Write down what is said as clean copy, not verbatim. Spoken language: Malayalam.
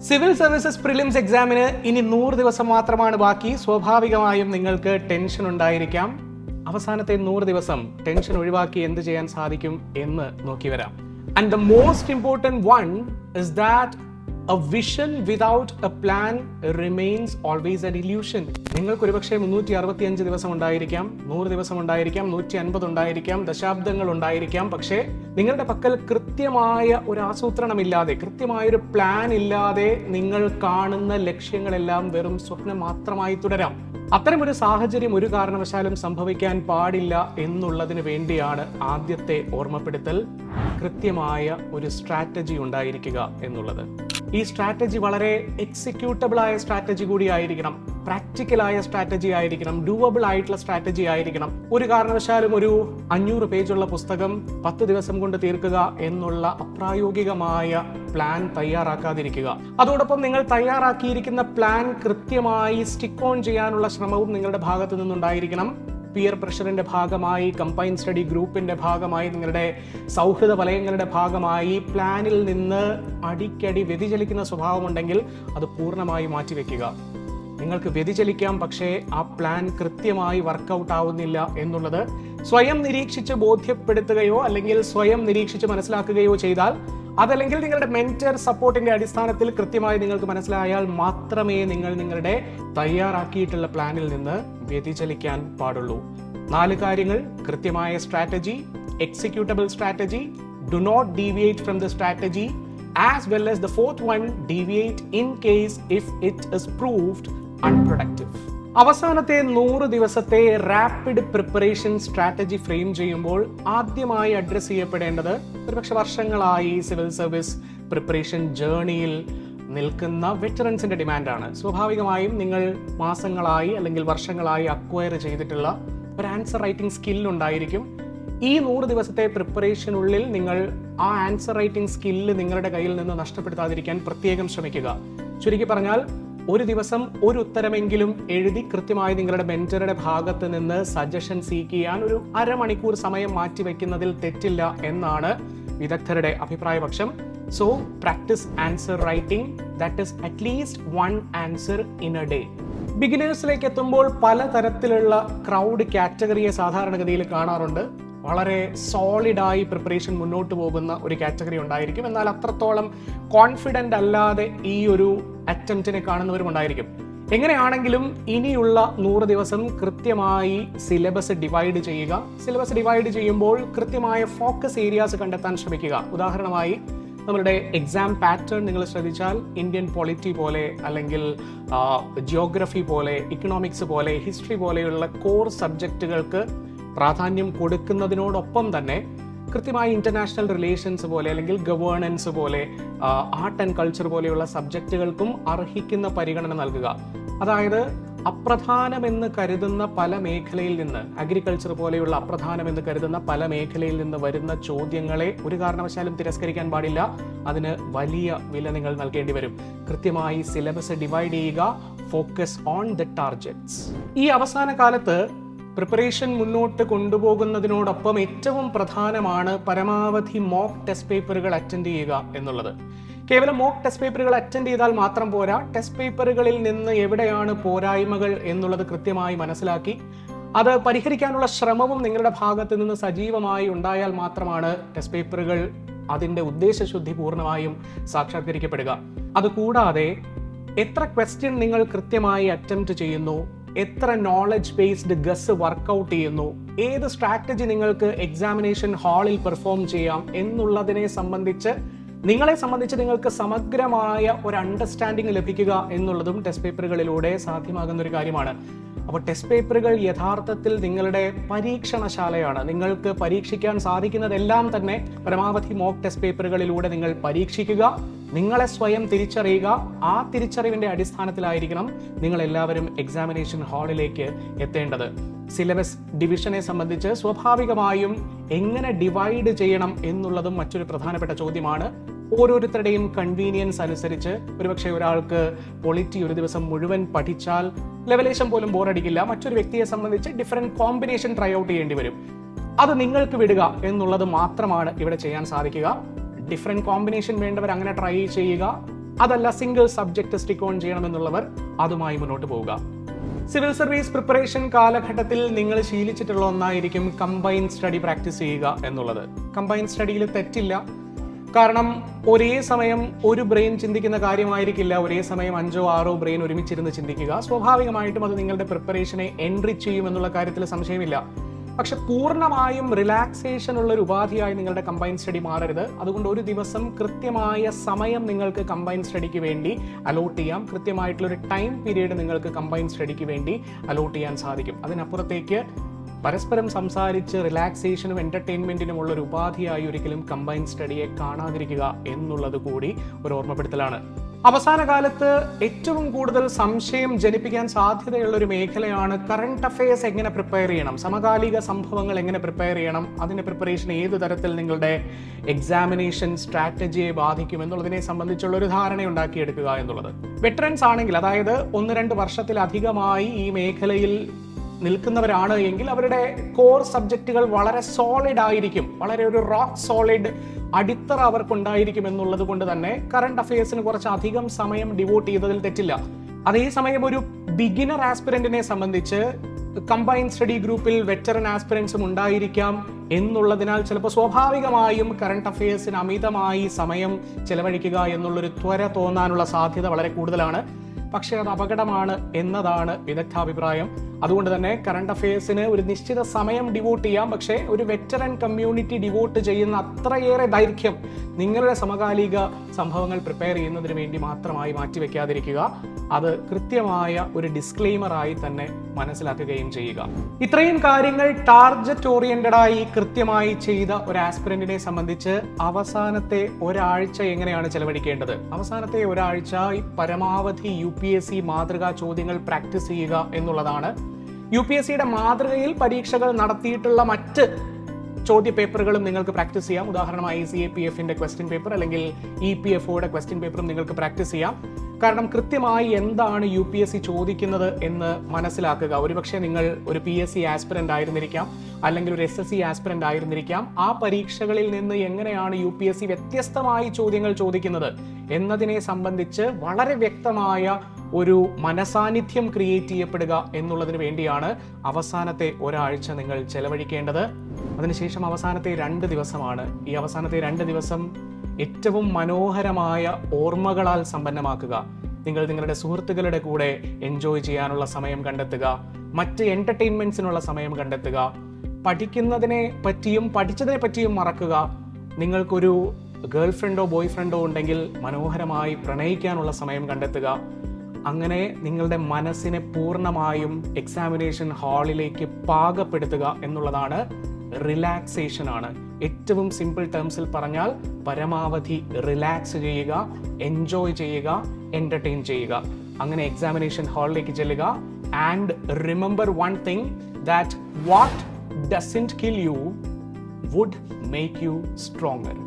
സിവിൽ സർവീസസ് പ്രിലിംസ് എക്സാമിന് ഇനി 100 ദിവസം മാത്രമാണ് ബാക്കി. സ്വാഭാവികമായും നിങ്ങൾക്ക് ടെൻഷൻ ഉണ്ടായിരിക്കാം. അവസാനത്തെ 100 ദിവസം ടെൻഷൻ ഒഴിവാക്കി എന്ത് ചെയ്യാൻ സാധിക്കും എന്ന് നോക്കി വരാം. And the most important one is that a vision without a plan remains always an illusion. നിങ്ങൾക്ക് ഒരുപക്ഷെ 365 ദിവസം ഉണ്ടായിരിക്കാം, 100 ദിവസം ഉണ്ടായിരിക്കാം, 150 ഉണ്ടായിരിക്കാം, ദശാബ്ദങ്ങൾ ഉണ്ടായിരിക്കാം. പക്ഷേ നിങ്ങളുടെ പക്കൽ കൃത്യമായ ഒരു ആസൂത്രണമില്ലാതെ, കൃത്യമായൊരു പ്ലാൻ ഇല്ലാതെ നിങ്ങൾ കാണുന്ന ലക്ഷ്യങ്ങളെല്ലാം വെറും സ്വപ്നം മാത്രമായി തുടരാം. അത്തരമൊരു സാഹചര്യം ഒരു കാരണവശാലും സംഭവിക്കാൻ പാടില്ല എന്നുള്ളതിന് വേണ്ടിയാണ് ആദ്യത്തെ ഓർമ്മപ്പെടുത്തൽ, കൃത്യമായ ഒരു സ്ട്രാറ്റജി ഉണ്ടായിരിക്കുക എന്നുള്ളത്. ഈ സ്ട്രാറ്റജി വളരെ എക്സിക്യൂട്ടബിൾ ആയ സ്ട്രാറ്റജി കൂടി ആയിരിക്കണം, പ്രാക്ടിക്കലായ സ്ട്രാറ്റജി ആയിരിക്കണം, ഡൂവബിൾ ആയിട്ടുള്ള സ്ട്രാറ്റജി ആയിരിക്കണം. ഒരു കാരണവശാലും ഒരു 500 പേജുള്ള പുസ്തകം 10 ദിവസം കൊണ്ട് തീർക്കുക എന്നുള്ള അപ്രായോഗികമായ പ്ലാൻ തയ്യാറാക്കാതിരിക്കുക. അതോടൊപ്പം നിങ്ങൾ തയ്യാറാക്കിയിരിക്കുന്ന പ്ലാൻ കൃത്യമായി സ്റ്റിക്ക് ഓൺ ചെയ്യാനുള്ള ശ്രമവും നിങ്ങളുടെ ഭാഗത്തു നിന്നുണ്ടായിരിക്കണം. പിയർ പ്രഷറിന്റെ ഭാഗമായി, കമ്പൈൻ സ്റ്റഡി ഗ്രൂപ്പിന്റെ ഭാഗമായി, നിങ്ങളുടെ സൗഹൃദ വലയങ്ങളുടെ ഭാഗമായി പ്ലാനിൽ നിന്ന് അടിക്കടി വ്യതിചലിക്കുന്ന സ്വഭാവമുണ്ടെങ്കിൽ അത് പൂർണ്ണമായി മാറ്റിവെക്കുക. നിങ്ങൾക്ക് വ്യതിചലിക്കാം, പക്ഷേ ആ പ്ലാൻ കൃത്യമായി വർക്കൗട്ട് ആവുന്നില്ല എന്നുള്ളത് സ്വയം നിരീക്ഷിച്ച് ബോധ്യപ്പെടുത്തുകയോ അല്ലെങ്കിൽ സ്വയം നിരീക്ഷിച്ച് മനസ്സിലാക്കുകയോ ചെയ്താൽ, അതല്ലെങ്കിൽ നിങ്ങളുടെ മെന്റർ സപ്പോർട്ടിന്റെ അടിസ്ഥാനത്തിൽ കൃത്യമായി നിങ്ങൾക്ക് മനസ്സിലായാൽ മാത്രമേ നിങ്ങൾ നിങ്ങളുടെ തയ്യാറാക്കിയിട്ടുള്ള പ്ലാനിൽ നിന്ന് വ്യതിചലിക്കാൻ പാടുള്ളൂ. 4 കാര്യങ്ങൾ: കൃത്യമായ strategy, executable strategy, do not deviate from the strategy, as well as the 4th one, deviate in case if it is proved unproductive. അവസാനത്തെ 100 ദിവസത്തെ റാപ്പിഡ് പ്രിപ്പറേഷൻ സ്ട്രാറ്റജി ഫ്രെയിം ചെയ്യുമ്പോൾ ആദ്യമായി അഡ്രസ് ചെയ്യപ്പെടേണ്ടത് ഒരുപക്ഷെ വർഷങ്ങളായി സിവിൽ സർവീസ് പ്രിപ്പറേഷൻ ജേർണിയിൽ നിൽക്കുന്ന വെറ്ററൻസിന്റെ ഡിമാൻഡാണ്. സ്വാഭാവികമായും നിങ്ങൾ മാസങ്ങളായി അല്ലെങ്കിൽ വർഷങ്ങളായി അക്വയർ ചെയ്തിട്ടുള്ള ഒരു ആൻസർ റൈറ്റിംഗ് സ്കില്ലുണ്ടായിരിക്കും. ഈ 100 ദിവസത്തെ പ്രിപ്പറേഷനുള്ളിൽ നിങ്ങൾ ആ ആൻസർ റൈറ്റിംഗ് സ്കില്ല് നിങ്ങളുടെ കയ്യിൽ നിന്ന് നഷ്ടപ്പെടുത്താതിരിക്കാൻ പ്രത്യേകം ശ്രമിക്കുക. ചുരുക്കി പറഞ്ഞാൽ, ഒരു ദിവസം ഒരു ഉത്തരമെങ്കിലും എഴുതി കൃത്യമായി നിങ്ങളുടെ മെന്ററുടെ ഭാഗത്ത് നിന്ന് സജഷൻ സീക്ക് ചെയ്യാൻ ഒരു അരമണിക്കൂർ സമയം മാറ്റിവെക്കുന്നതിൽ തെറ്റില്ല എന്നാണ് വിദഗ്ധരുടെ അഭിപ്രായപക്ഷം. So practice answer writing, that is at least 1 answer in a day. ബിഗിനേഴ്സിലേക്ക് എത്തുമ്പോൾ പലതരത്തിലുള്ള ക്രൗഡ് കാറ്റഗറിയെ സാധാരണഗതിയിൽ കാണാറുണ്ട്. വളരെ സോളിഡായി പ്രിപ്പറേഷൻ മുന്നോട്ട് പോകുന്ന ഒരു കാറ്റഗറി ഉണ്ടായിരിക്കും. എന്നാൽ അത്രത്തോളം കോൺഫിഡൻ്റ് അല്ലാതെ ഈ ഒരു അറ്റംപ്റ്റിനെ കാണുന്നവരും ഉണ്ടായിരിക്കും. എങ്ങനെയാണെങ്കിലും ഇനിയുള്ള 100 ദിവസം കൃത്യമായി സിലബസ് ഡിവൈഡ് ചെയ്യുക. സിലബസ് ഡിവൈഡ് ചെയ്യുമ്പോൾ കൃത്യമായ ഫോക്കസ് ഏരിയാസ് കണ്ടെത്താൻ ശ്രമിക്കുക. ഉദാഹരണമായി, നമ്മളുടെ എക്സാം പാറ്റേൺ നിങ്ങൾ ശ്രദ്ധിച്ചാൽ ഇന്ത്യൻ പൊളിറ്റി പോലെ, അല്ലെങ്കിൽ ജിയോഗ്രഫി പോലെ, ഇക്കണോമിക്സ് പോലെ, ഹിസ്റ്ററി പോലെയുള്ള കോർ സബ്ജക്റ്റുകൾക്ക് പ്രാധാന്യം കൊടുക്കുന്നതിനോടൊപ്പം തന്നെ കൃത്യമായി ഇന്റർനാഷണൽ റിലേഷൻസ് പോലെ, അല്ലെങ്കിൽ ഗവേണൻസ് പോലെ, ആർട്ട് ആൻഡ് കൾച്ചർ പോലെയുള്ള സബ്ജക്റ്റുകൾക്കും അർഹിക്കുന്ന പരിഗണന നൽകുക. അതായത് അപ്രധാനമെന്ന് കരുതുന്ന പല മേഖലയിൽ നിന്ന്, അഗ്രികൾച്ചർ പോലെയുള്ള അപ്രധാനമെന്ന് കരുതുന്ന പല മേഖലയിൽ നിന്ന് വരുന്ന ചോദ്യങ്ങളെ ഒരു കാരണവശാലും തിരസ്കരിക്കാൻ പാടില്ല. അതിന് വലിയ വില നിങ്ങൾ നൽകേണ്ടി വരും. കൃത്യമായി സിലബസ് ഡിവൈഡ് ചെയ്യുക. Focus on the targets. ഈ അവസാന കാലത്ത് പ്രിപ്പറേഷൻ മുന്നോട്ട് കൊണ്ടുപോകുന്നതിനോടൊപ്പം ഏറ്റവും പ്രധാനമാണ് പരമാവധി മോക്ക് ടെസ്റ്റ് പേപ്പറുകൾ അറ്റൻഡ് ചെയ്യുക എന്നുള്ളത്. കേവലം മോക്ക് ടെസ്റ്റ് പേപ്പറുകൾ അറ്റൻഡ് ചെയ്താൽ മാത്രം പോരാ. ടെസ്റ്റ് പേപ്പറുകളിൽ നിന്ന് എവിടെയാണ് പോരായ്മകൾ എന്നുള്ളത് കൃത്യമായി മനസ്സിലാക്കി അത് പരിഹരിക്കാനുള്ള ശ്രമവും നിങ്ങളുടെ ഭാഗത്ത് നിന്ന് സജീവമായി ഉണ്ടായാൽ മാത്രമാണ് ടെസ്റ്റ് പേപ്പറുകൾ അതിൻ്റെ ഉദ്ദേശശുദ്ധി പൂർണ്ണമായും സാക്ഷാത്കരിക്കപ്പെടുക. അതുകൂടാതെ എത്ര ക്വസ്റ്റ്യൻ നിങ്ങൾ കൃത്യമായി അറ്റംപ്റ്റ് ചെയ്യുന്നു, എത്ര നോളജ് ബേസ്ഡ് ഗസ് വർക്കൗട്ട് ചെയ്യുന്നു, ഏത് സ്ട്രാറ്റജി നിങ്ങൾക്ക് എക്സാമിനേഷൻ ഹാളിൽ പെർഫോം ചെയ്യാം എന്നുള്ളതിനെ സംബന്ധിച്ച് നിങ്ങൾക്ക് സമഗ്രമായ ഒരു അണ്ടർസ്റ്റാൻഡിങ് ലഭിക്കുക എന്നുള്ളതും ടെസ്റ്റ് പേപ്പറുകളിലൂടെ സാധ്യമാകുന്ന ഒരു കാര്യമാണ്. അപ്പോൾ ടെസ്റ്റ് പേപ്പറുകൾ യഥാർത്ഥത്തിൽ നിങ്ങളുടെ പരീക്ഷണശാലയാണ്. നിങ്ങൾക്ക് പരീക്ഷിക്കാൻ സാധിക്കുന്നതെല്ലാം തന്നെ പരമാവധി മോക്ക് ടെസ്റ്റ് പേപ്പറുകളിലൂടെ നിങ്ങൾ പരീക്ഷിക്കുക. നിങ്ങളെ സ്വയം തിരിച്ചറിയുക. ആ തിരിച്ചറിവിന്റെ അടിസ്ഥാനത്തിലായിരിക്കണം നിങ്ങൾ എല്ലാവരും എക്സാമിനേഷൻ ഹാളിലേക്ക് എത്തേണ്ടത്. സിലബസ് ഡിവിഷനെ സംബന്ധിച്ച് സ്വാഭാവികമായും എങ്ങനെ ഡിവൈഡ് ചെയ്യണം എന്നുള്ളതും മറ്റൊരു പ്രധാനപ്പെട്ട ചോദ്യമാണ്. ഓരോരുത്തരുടെയും കൺവീനിയൻസ് അനുസരിച്ച് ഒരുപക്ഷെ ഒരാൾക്ക് പൊളിറ്റി ഒരു ദിവസം മുഴുവൻ പഠിച്ചാൽ ലെവലേഷൻ പോലും ബോറടിക്കില്ല. മറ്റൊരു വ്യക്തിയെ സംബന്ധിച്ച് ഡിഫറെന്റ് കോമ്പിനേഷൻ ട്രൈ ഔട്ട് ചെയ്യേണ്ടി വരും. അത് നിങ്ങൾക്ക് വിടുക എന്നുള്ളത് മാത്രമാണ് ഇവിടെ ചെയ്യാൻ സാധിക്കുക. ഡിഫറെന്റ് കോമ്പിനേഷൻ വേണ്ടവർ അങ്ങനെ ട്രൈ ചെയ്യുക. അതല്ല സിംഗിൾ സബ്ജക്ട് സ്റ്റിക്ക് ഓൺ ചെയ്യണമെന്നുള്ളവർ അതുമായി മുന്നോട്ട് പോവുക. സിവിൽ സർവീസ് പ്രിപ്പറേഷൻ കാലഘട്ടത്തിൽ നിങ്ങൾ ശീലിച്ചിട്ടുള്ള ഒന്നായിരിക്കും കമ്പൈൻ സ്റ്റഡി പ്രാക്ടീസ് ചെയ്യുക എന്നുള്ളത്. കമ്പൈൻ സ്റ്റഡിയിൽ തെറ്റില്ല. കാരണം ഒരേ സമയം ഒരു ബ്രെയിൻ ചിന്തിക്കുന്ന കാര്യമായിരിക്കില്ല ഒരേ സമയം 5-6 ബ്രെയിൻ ഒരുമിച്ചിരുന്ന് ചിന്തിക്കുക. സ്വാഭാവികമായിട്ടും അത് നിങ്ങളുടെ പ്രിപ്പറേഷനെ എൻറിച്ച് ചെയ്യുമെന്നുള്ള കാര്യത്തിൽ സംശയമില്ല. പക്ഷെ പൂർണ്ണമായും റിലാക്സേഷൻ ഉള്ള ഒരു ഉപാധിയായി നിങ്ങളുടെ കമ്പൈൻ സ്റ്റഡി മാറരുത്. അതുകൊണ്ട് ഒരു ദിവസം കൃത്യമായ സമയം നിങ്ങൾക്ക് കമ്പൈൻ സ്റ്റഡിക്ക് വേണ്ടി അലോട്ട് ചെയ്യാം. കൃത്യമായിട്ടുള്ളൊരു ടൈം പീരീഡ് നിങ്ങൾക്ക് കമ്പൈൻ സ്റ്റഡിക്ക് വേണ്ടി അലോട്ട് ചെയ്യാൻ സാധിക്കും. അതിനപ്പുറത്തേക്ക് പരസ്പരം സംസാരിച്ച് റിലാക്സേഷനും എന്റർടൈൻമെന്റിനും ഒരു ഉപാധിയായി ഒരിക്കലും കമ്പൈൻ സ്റ്റഡിയെ കാണാതിരിക്കുക എന്നുള്ളത് കൂടി ഒരു ഓർമ്മപ്പെടുത്തലാണ്. അവസാന കാലത്ത് ഏറ്റവും കൂടുതൽ സംശയം ജനിപ്പിക്കാൻ സാധ്യതയുള്ള ഒരു മേഖലയാണ് കറണ്ട് അഫയേഴ്സ് എങ്ങനെ പ്രിപ്പയർ ചെയ്യണം, സമകാലിക സംഭവങ്ങൾ എങ്ങനെ പ്രിപ്പയർ ചെയ്യണം, അതിന്റെ പ്രിപ്പറേഷൻ ഏത് തരത്തിൽ നിങ്ങളുടെ എക്സാമിനേഷൻ സ്ട്രാറ്റജിയെ ബാധിക്കും എന്നുള്ളതിനെ സംബന്ധിച്ചുള്ള ഒരു ധാരണ ഉണ്ടാക്കിയെടുക്കുക എന്നുള്ളത്. വെറ്ററൻസ് ആണെങ്കിൽ, അതായത് 1-2 വർഷത്തിലധികമായി ഈ മേഖലയിൽ നിൽക്കുന്നവരാണ് എങ്കിൽ അവരുടെ കോർ സബ്ജക്റ്റുകൾ വളരെ സോളിഡ് ആയിരിക്കും, വളരെ ഒരു റോക്ക് സോളിഡ് അടിത്തറ അവർക്കുണ്ടായിരിക്കും എന്നുള്ളത് കൊണ്ട് തന്നെ കറണ്ട് അഫയേഴ്സിന് കുറച്ച് അധികം സമയം ഡിവോട്ട് ചെയ്തതിൽ തെറ്റില്ല. അതേസമയം ഒരു ബിഗിനർ ആസ്പിരന്റിനെ സംബന്ധിച്ച് കമ്പൈൻ സ്റ്റഡി ഗ്രൂപ്പിൽ വെറ്ററൻ ആസ്പിരൻസും ഉണ്ടായിരിക്കാം എന്നുള്ളതിനാൽ ചിലപ്പോൾ സ്വാഭാവികമായും കറണ്ട് അഫയേഴ്സിന് അമിതമായി സമയം ചെലവഴിക്കുക എന്നുള്ളൊരു ത്വര തോന്നാനുള്ള സാധ്യത വളരെ കൂടുതലാണ്. പക്ഷേ അത് അപകടമാണ് എന്നതാണ് വിദഗ്ധാഭിപ്രായം. അതുകൊണ്ട് തന്നെ കറണ്ട് അഫയേഴ്സിന് ഒരു നിശ്ചിത സമയം ഡിവോട്ട് ചെയ്യാം. പക്ഷേ ഒരു വെറ്ററൻ കമ്മ്യൂണിറ്റി ഡിവോട്ട് ചെയ്യുന്ന അത്രയേറെ ദൈർഘ്യം നിങ്ങളുടെ സമകാലിക സംഭവങ്ങൾ പ്രിപ്പയർ ചെയ്യുന്നതിന് വേണ്ടി മാത്രമായി മാറ്റിവെക്കാതിരിക്കുക. അത് കൃത്യമായ ഒരു ഡിസ്ക്ലെയിമറായി തന്നെ മനസ്സിലാക്കുകയും ചെയ്യുക. ഇത്രയും കാര്യങ്ങൾ ടാർഗറ്റ് ഓറിയന്റഡ് ആയി കൃത്യമായി ചെയ്ത ഒരു ആസ്പിരന്റിനെ സംബന്ധിച്ച് അവസാനത്തെ ഒരാഴ്ച എങ്ങനെയാണ് ചെലവഴിക്കേണ്ടത്? അവസാനത്തെ ഒരാഴ്ച പരമാവധി UPSC മാതൃകാ ചോദ്യങ്ങൾ പ്രാക്ടീസ് ചെയ്യുക എന്നുള്ളതാണ്. UPSCയുടെ മാതൃകയിൽ പരീക്ഷകൾ നടത്തിയിട്ടുള്ള മറ്റ് ചോദ്യ പേപ്പറുകളും നിങ്ങൾക്ക് പ്രാക്ടീസ് ചെയ്യാം. ഉദാഹരണം ICAPFന്റെ ക്വസ്റ്റ്യൻ പേപ്പർ അല്ലെങ്കിൽ EPFOയുടെ ക്വസ്റ്റ്യൻ പേപ്പറും നിങ്ങൾക്ക് പ്രാക്ടീസ് ചെയ്യാം. കാരണം കൃത്യമായി എന്താണ് UPSC ചോദിക്കുന്നത് എന്ന് മനസ്സിലാക്കുക. ഒരുപക്ഷെ നിങ്ങൾ ഒരു PSC ആസ്പിരന്റ് ആയിരുന്നിരിക്കാം, അല്ലെങ്കിൽ ഒരു SSC ആസ്പിരന്റ് ആയിരുന്നിരിക്കാം. ആ പരീക്ഷകളിൽ നിന്ന് എങ്ങനെയാണ് UPSC വ്യത്യസ്തമായി ചോദ്യങ്ങൾ ചോദിക്കുന്നത് എന്നതിനെ സംബന്ധിച്ച് വളരെ വ്യക്തമായ ഒരു മനസാന്നിധ്യം ക്രിയേറ്റ് ചെയ്യപ്പെടുക എന്നുള്ളതിന് വേണ്ടിയാണ് അവസാനത്തെ ഒരാഴ്ച നിങ്ങൾ ചെലവഴിക്കേണ്ടത്. അതിനുശേഷം അവസാനത്തെ 2 ദിവസമാണ്. ഈ അവസാനത്തെ 2 ദിവസം ഏറ്റവും മനോഹരമായ ഓർമ്മകളാൽ സമ്പന്നമാക്കുക. നിങ്ങൾ നിങ്ങളുടെ സുഹൃത്തുക്കളുടെ കൂടെ എൻജോയ് ചെയ്യാനുള്ള സമയം കണ്ടെത്തുക, മറ്റ് എന്റർടൈൻമെന്റ്സിനുള്ള സമയം കണ്ടെത്തുക, പഠിക്കുന്നതിനെ പറ്റിയും പഠിച്ചതിനെ പറ്റിയും മറക്കുക. നിങ്ങൾക്കൊരു ഗേൾ ഫ്രണ്ടോ ബോയ് ഫ്രണ്ടോ ഉണ്ടെങ്കിൽ മനോഹരമായി പ്രണയിക്കാനുള്ള സമയം കണ്ടെത്തുക. അങ്ങനെ നിങ്ങളുടെ മനസ്സിനെ പൂർണ്ണമായും എക്സാമിനേഷൻ ഹാളിലേക്ക് പാകപ്പെടുത്തുക എന്നുള്ളതാണ് റിലാക്സേഷൻ ആണ്. ഏറ്റവും സിമ്പിൾ ടേംസിൽ പറഞ്ഞാൽ പരമാവധി റിലാക്സ് ചെയ്യുക, എൻജോയ് ചെയ്യുക, എന്റർടൈൻ ചെയ്യുക. അങ്ങനെ എക്സാമിനേഷൻ ഹാളിലേക്ക് ചെല്ലുക. And remember one thing, that what doesn't kill you would make you stronger.